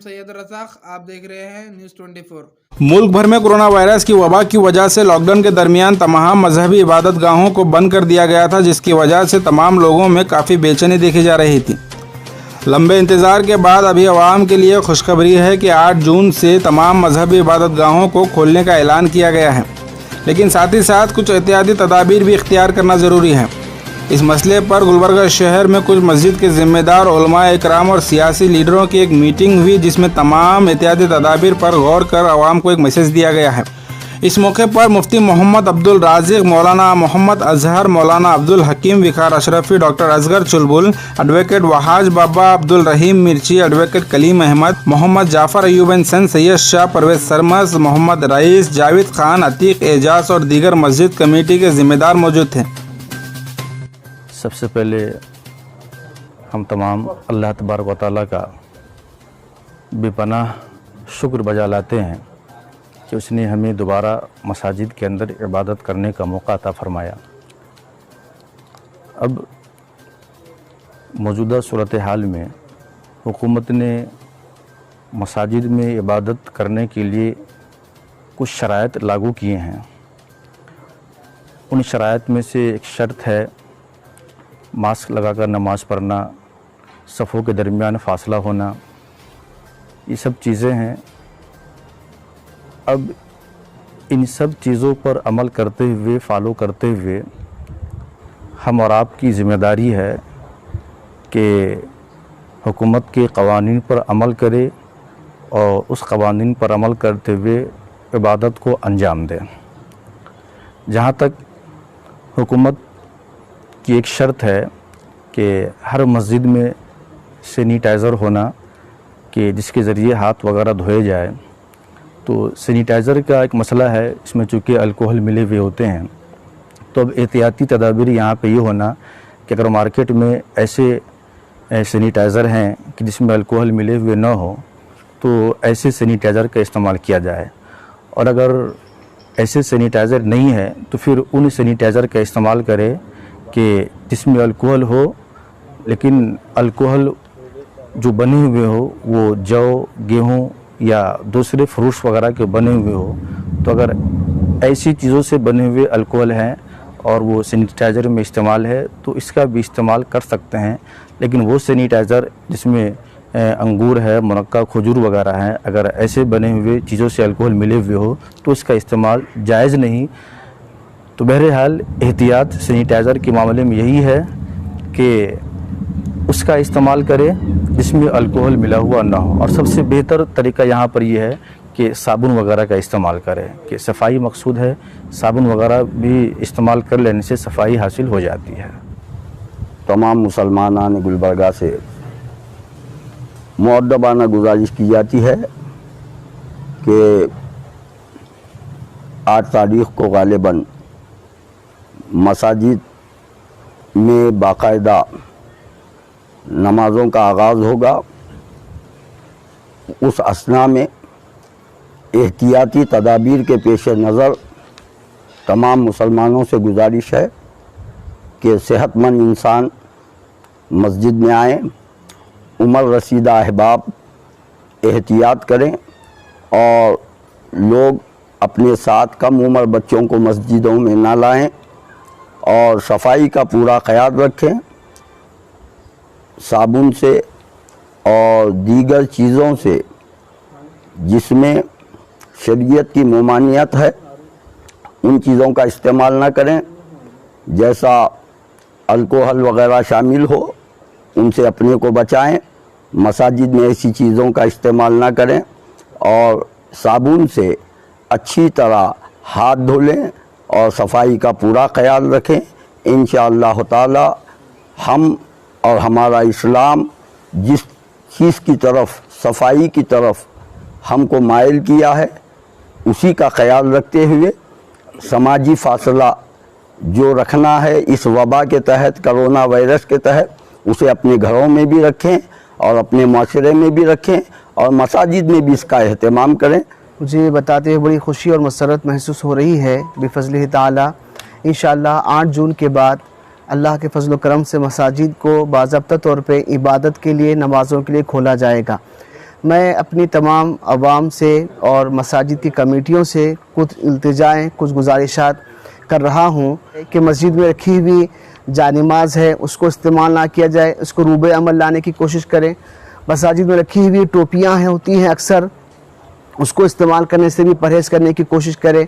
सैयद रज़ाक, आप देख रहे हैं न्यूज़ 24। मुल्क भर में कोरोना वायरस की वबा की वजह से लॉकडाउन के दरमियान तमाम मजहबी इबादत गाहों को बंद कर दिया गया था, जिसकी वजह से तमाम लोगों में काफ़ी बेचैनी देखी जा रही थी। लंबे इंतज़ार के बाद अभी आवाम के लिए खुशखबरी है कि 8 जून से तमाम मजहबी इबादत गाहों को खोलने का ऐलान किया गया है, लेकिन साथ ही साथ कुछ एहतियाती तदाबीर भी इख्तियार करना ज़रूरी है। इस मसले पर गुलबर्गा शहर में कुछ मस्जिद के ज़िम्मेदार उलमाए इकराम और सियासी लीडरों की एक मीटिंग हुई, जिसमें तमाम एहतियाती तदाबीर पर गौर कर आवाम को एक मैसेज दिया गया है। इस मौके पर मुफ्ती मोहम्मद अब्दुल राज़िक, मौलाना मोहम्मद अजहर, मौलाना अब्दुल हकीम विकार अशरफी, डॉक्टर असगर चुलबुल, एडवोकेट वहाज बाबा, अब्दुल रहीम मिर्ची, एडवोकेट कलीम अहमद, मोहम्मद जाफ़र अयूब सन, सैयद शाह परवेज सरमस, मोहम्मद रईस, जावेद खान, अतीक एजाज और दीगर मस्जिद कमेटी के ज़िम्मेदार मौजूद थे। सबसे पहले हम तमाम अल्लाह तबारक व तआला का बेपनाह शुक्र बजा लाते हैं कि उसने हमें दोबारा मसाजिद के अंदर इबादत करने का मौका अता फ़रमाया। अब मौजूदा सूरत हाल में हुकूमत ने मसाजिद में इबादत करने के लिए कुछ शराइत लागू किए हैं। उन शराइत में से एक शर्त है मास्क लगाकर नमाज़ पढ़ना, सफ़ों के दरमियान फ़ासला होना, ये सब चीज़ें हैं। अब इन सब चीज़ों पर अमल करते हुए, फ़ॉलो करते हुए हम और आपकी ज़िम्मेदारी है कि हुकूमत के क़वानीन पर अमल करे और उस क़वानीन पर अमल करते हुए इबादत को अंजाम दें। जहाँ तक हुकूमत की एक शर्त है कि हर मस्जिद में सैनिटाइज़र होना, कि जिसके ज़रिए हाथ वगैरह धोए जाए। तो सैनिटाइज़र का एक मसला है, इसमें चूँकि अल्कोहल मिले हुए होते हैं, तो अब एहतियाती तदाबीर यहाँ पे ये होना कि अगर मार्केट में ऐसे सैनिटाइज़र हैं कि जिसमें अल्कोहल मिले हुए ना हो, तो ऐसे सैनिटाइज़र का इस्तेमाल किया जाए। और अगर ऐसे सैनिटाइज़र नहीं है तो फिर उन सैनिटाइज़र का इस्तेमाल करें कि जिसमें अल्कोहल हो, लेकिन अल्कोहल जो बने हुए हो वो जौ, गेहूँ या दूसरे फ्रूट्स वगैरह के बने हुए हो। तो अगर ऐसी चीज़ों से बने हुए अल्कोहल हैं और वो सैनिटाइज़र में इस्तेमाल है तो इसका भी इस्तेमाल कर सकते हैं। लेकिन वो सैनिटाइज़र जिसमें अंगूर है, मुनक्का, खजूर वगैरह हैं, अगर ऐसे बने हुए चीज़ों से अल्कोहल मिले हुए हो तो इसका इस्तेमाल जायज़ नहीं। तो बहरहाल एहतियात सैनिटाइज़र के मामले में यही है कि उसका इस्तेमाल करें जिसमें अल्कोहल मिला हुआ ना हो। और सबसे बेहतर तरीका यहाँ पर यह है कि साबुन वगैरह का इस्तेमाल करें, कि सफाई मकसूद है, साबुन वगैरह भी इस्तेमाल कर लेने से सफाई हासिल हो जाती है। तमाम मुसलमानान गुलबर्गा से मुअद्दबाना गुजारिश की जाती है कि 8 तारीख़ को गालिबन मसाजिद में बाकायदा नमाज़ों का आगाज़ होगा। उस असना में एहतियाती तदाबीर के पेश नज़र तमाम मुसलमानों से गुजारिश है कि सेहतमंद इंसान मस्जिद में आएँ, उम्र रसीदा अहबाब एहतियात करें और लोग अपने साथ कम उम्र बच्चों को मस्जिदों में ना लाएं और सफाई का पूरा ख्याल रखें। साबुन से और दीगर चीज़ों से जिसमें शरीयत की ममानियत है उन चीज़ों का इस्तेमाल ना करें। जैसा अल्कोहल वगैरह शामिल हो उनसे अपने को बचाएं। मसाजिद में ऐसी चीज़ों का इस्तेमाल ना करें और साबुन से अच्छी तरह हाथ धो लें और सफाई का पूरा ख्याल रखें। इंशाअल्लाह ताला हम और हमारा इस्लाम जिस चीज़ की तरफ, सफाई की तरफ हमको माइल किया है, उसी का ख्याल रखते हुए समाजी फासला जो रखना है इस वबा के तहत, कोरोना वायरस के तहत, उसे अपने घरों में भी रखें और अपने माशरे में भी रखें और मसाजिद में भी इसका एहतमाम करें। मुझे बताते हुए बड़ी खुशी और मसरत महसूस हो रही है बिफ़ज़्लिही ताला। इंशाअल्लाह 8 जून के बाद अल्लाह के फजल करम से मसाजिद को बाज़ाब्ता तौर पे इबादत के लिए, नमाज़ों के लिए खोला जाएगा। मैं अपनी तमाम आवाम से और मसाजिद की कमेटियों से कुछ इल्तिजाएँ, कुछ गुजारिशात कर रहा हूँ कि मस्जिद में रखी हुई जानिमाज़ है उसको इस्तेमाल ना किया जाए, उसको रूबे अमल लाने की कोशिश करें। मसाजिद में रखी हुई टोपियाँ हैं होती हैं अक्सर, उसको इस्तेमाल करने से भी परहेज़ करने की कोशिश करें।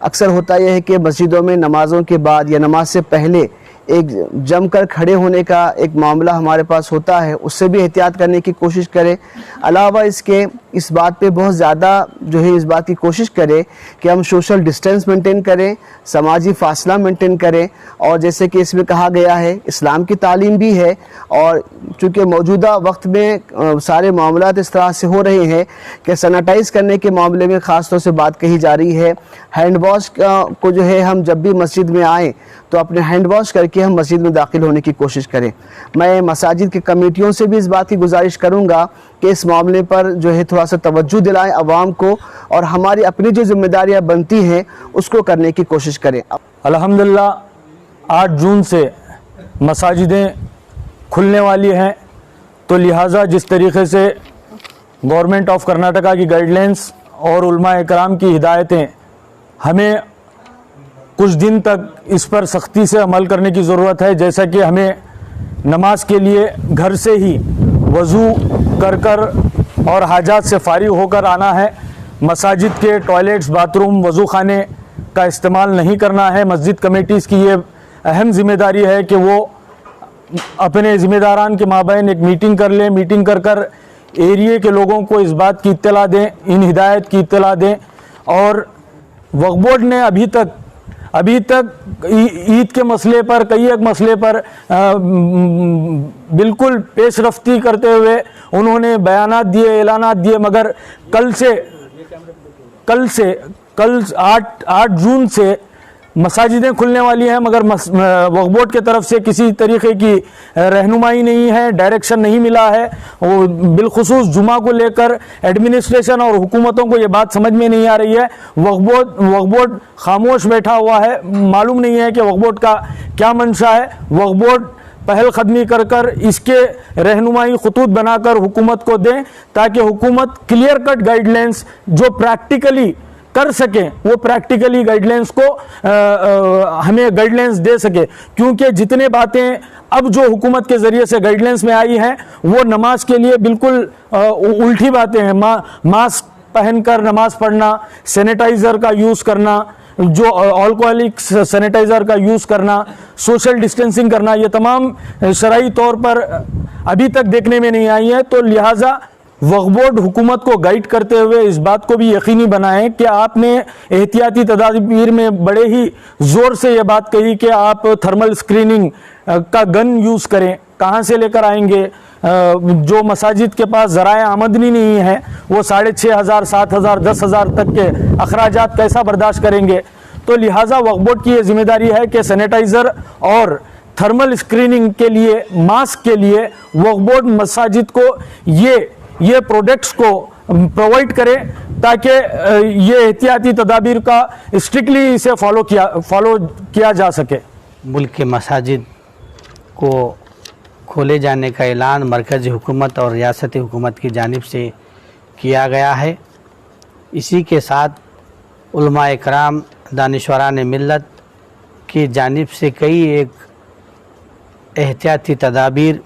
अक्सर होता यह है कि मस्जिदों में नमाज़ों के बाद या नमाज से पहले एक जमकर खड़े होने का एक मामला हमारे पास होता है, उससे भी एहतियात करने की कोशिश करें। अलावा इसके इस बात पे बहुत ज़्यादा जो है इस बात की कोशिश करें कि हम सोशल डिस्टेंस मेंटेन करें, समाजी फासला मेंटेन करें। और जैसे कि इसमें कहा गया है इस्लाम की तालीम भी है, और चूँकि मौजूदा वक्त में सारे मामलात इस तरह से हो रहे हैं कि सैनिटाइज़ करने के मामले में ख़ास तौर से बात कही जा रही है। हैंड वॉश को जो है हम जब भी मस्जिद में आएँ तो अपने हैंड वॉश करके हम मस्जिद में दाखिल होने की कोशिश करें। मैं मसाजिद की कमेटियों से भी इस बात की गुजारिश करूंगा कि इस मामले पर जो है थोड़ा सा तवज्जो दिलाएं आवाम को, और हमारी अपनी जो जिम्मेदारियां बनती हैं उसको करने की कोशिश करें। अल्हम्दुलिल्लाह 8 जून से मसाजिदें खुलने वाली हैं, तो लिहाजा जिस तरीके से गवर्नमेंट ऑफ कर्नाटका की गाइडलाइंस और उलमा इकराम की हिदायतें, हमें कुछ दिन तक इस पर सख्ती से अमल करने की ज़रूरत है। जैसा कि हमें नमाज के लिए घर से ही वज़ू कर और हाजात से फारिग होकर आना है। मसाजिद के टॉयलेट्स, बाथरूम, वज़ू खाने का इस्तेमाल नहीं करना है। मस्जिद कमेटीज़ की ये अहम ज़िम्मेदारी है कि वो अपने ज़िम्मेदारान के माबैन एक मीटिंग कर लें, मीटिंग कर एरिए के लोगों को इस बात की इत्तला दें, इन हिदायत की इत्तला दें। और वक्फ बोर्ड ने अभी तक ईद के मसले पर, कई एक मसले पर बिल्कुल पेशरफ्ती करते हुए उन्होंने बयानात दिए, ऐलानात दिए, मगर कल 8 जून से मसाजिदें खुलने वाली हैं, मगर वक्फ बोर्ड के तरफ से किसी तरीके की रहनुमाई नहीं है, डायरेक्शन नहीं मिला है। वो बिलखुसूस जुमा को लेकर एडमिनिस्ट्रेशन और हुकूमतों को ये बात समझ में नहीं आ रही है। वक्फ बोर्ड खामोश बैठा हुआ है, मालूम नहीं है कि वक्फ बोर्ड का क्या मंशा है। वक्फ बोर्ड पहल कदमी कर इसके रहनुमाई खतूत बनाकर हुकूमत को दें, ताकि हुकूमत क्लियर कट गाइडलाइंस जो प्रैक्टिकली कर सके, वो प्रैक्टिकली गाइडलाइंस को हमें गाइडलाइंस दे सके। क्योंकि जितने बातें अब जो हुकूमत के ज़रिए से गाइडलाइंस में आई हैं वो नमाज के लिए बिल्कुल उल्टी बातें हैं। मास्क पहनकर नमाज पढ़ना, सैनिटाइज़र का यूज़ करना, जो अल्कोहलिक सैनिटाइज़र का यूज़ करना, सोशल डिस्टेंसिंग करना, ये तमाम शरई तौर पर अभी तक देखने में नहीं आई है। तो लिहाजा वक्फ बोर्ड हुकूमत को गाइड करते हुए इस बात को भी यकीनी बनाएं कि आपने एहतियाती तदाबीर में बड़े ही ज़ोर से ये बात कही कि आप थर्मल स्क्रीनिंग का गन यूज़ करें। कहाँ से लेकर आएंगे? जो मसाजिद के पास ज़राए आमदनी नहीं है वो 6,500, 7,000, 10,000 तक के अखराजात कैसा बर्दाश्त करेंगे? तो लिहाजा वक्फ बोर्ड की ये जिम्मेदारी है कि सैनिटाइज़र और थर्मल स्क्रीनिंग के लिए, मास्क के लिए वक्फ बोर्ड मसाजिद को ये प्रोडक्ट्स को प्रोवाइड करें, ताकि ये एहतियाती तदाबीर का स्ट्रिक्टली इसे फॉलो किया जा सके। मुल्क के मसाजिद को खोले जाने का ऐलान मरकज़ी हुकूमत और रियासती हुकूमत की जानिब से किया गया है। इसी के साथ उलमा इकराम, दानिशवरान मिल्लत की जानिब से कई एक एहतियाती तदाबीर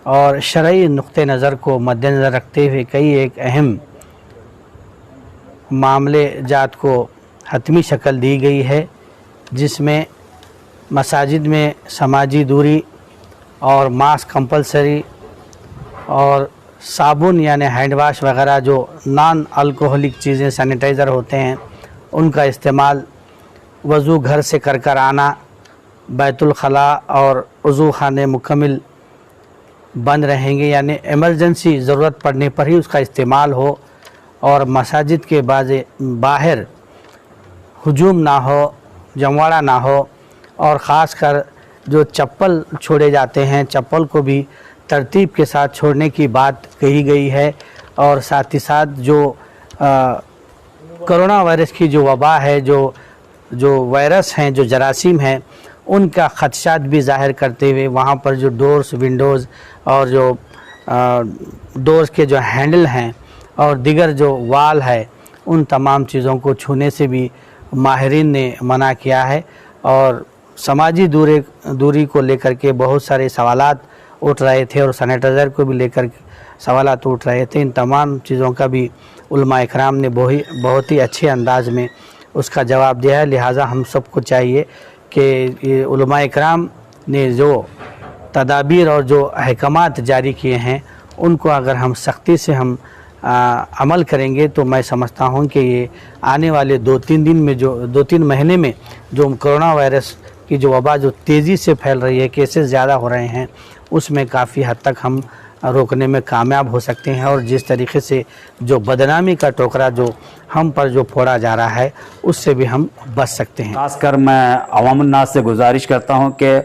और शरई नुक्ते नज़र को मद्देनज़र रखते हुए कई एक अहम मामले जात को हतमी शक्ल दी गई है, जिसमें मसाजिद में समाजी दूरी और मास्क कंपलसरी और साबुन यानी हैंड वाश वगैरह जो नॉन अल्कोहलिक चीज़ें सैनिटाइज़र होते हैं उनका इस्तेमाल, वज़ू घर से कर आना, बैतुल खला और वज़ू खाने मुकम्मल बंद रहेंगे, यानी इमरजेंसी ज़रूरत पड़ने पर ही उसका इस्तेमाल हो, और मसाजिद के बाहर हुजूम ना हो, जमवाड़ा ना हो, और ख़ास कर जो चप्पल छोड़े जाते हैं चप्पल को भी तरतीब के साथ छोड़ने की बात कही गई है। और साथ ही साथ जो कोरोना वायरस की जो वबा है, जो वायरस हैं, जो जरासीम हैं, उनका ख़दशात भी ज़ाहिर करते हुए वहाँ पर जो डोर्स, विंडोज़ और जो डोर्स के जो हैंडल हैं और दीगर जो वाल है उन तमाम चीज़ों को छूने से भी माहिरीन ने मना किया है। और समाजी दूरी को लेकर के बहुत सारे सवालात उठ रहे थे और सैनिटाइज़र को भी लेकर सवालात उठ रहे थे। इन तमाम चीज़ों का भी उलमा इकराम ने बहुत ही अच्छे अंदाज में उसका जवाब दिया है। लिहाजा हम सबको चाहिए कि उलमा इकराम ने जो तदाबीर और जो अहकामात जारी किए हैं उनको अगर हम सख्ती से हम अमल करेंगे तो मैं समझता हूं कि ये आने वाले 2-3 दिन में जो 2-3 महीने में जो कोरोना वायरस की जो वबा जो तेज़ी से फैल रही है, केसेस ज़्यादा हो रहे हैं, उसमें काफ़ी हद तक हम रोकने में कामयाब हो सकते हैं। और जिस तरीके से जो बदनामी का टोकरा जो हम पर जो फोड़ा जा रहा है उससे भी हम बच सकते हैं। खासकर मैं अवामुन्नास से गुजारिश करता हूं कि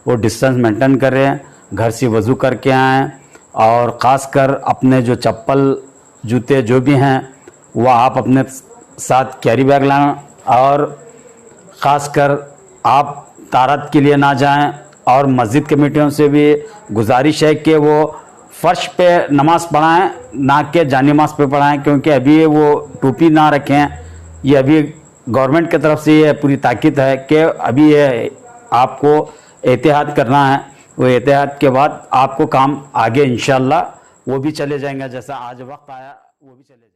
वो डिस्टेंस मेंटेन करें, घर से वज़ू करके आएँ और ख़ासकर अपने जो चप्पल जूते जो भी हैं वह आप अपने साथ कैरी बैग लाएं और ख़ासकर आप तारत के लिए ना जाएं। और मस्जिद कमेटियों से भी गुजारिश है कि वो फ़र्श पे नमाज़ पढ़ाएं, ना कि जानिमाज़ पे पढ़ाएं, क्योंकि अभी वो टोपी ना रखें। ये अभी गवर्नमेंट की तरफ से ये पूरी ताकीद है कि अभी ये आपको एहतियात करना है। वो एहतियात के बाद आपको काम आगे इंशाअल्लाह वो भी चले जाएंगे, जैसा आज वक्त आया वो भी चले जाएंगे।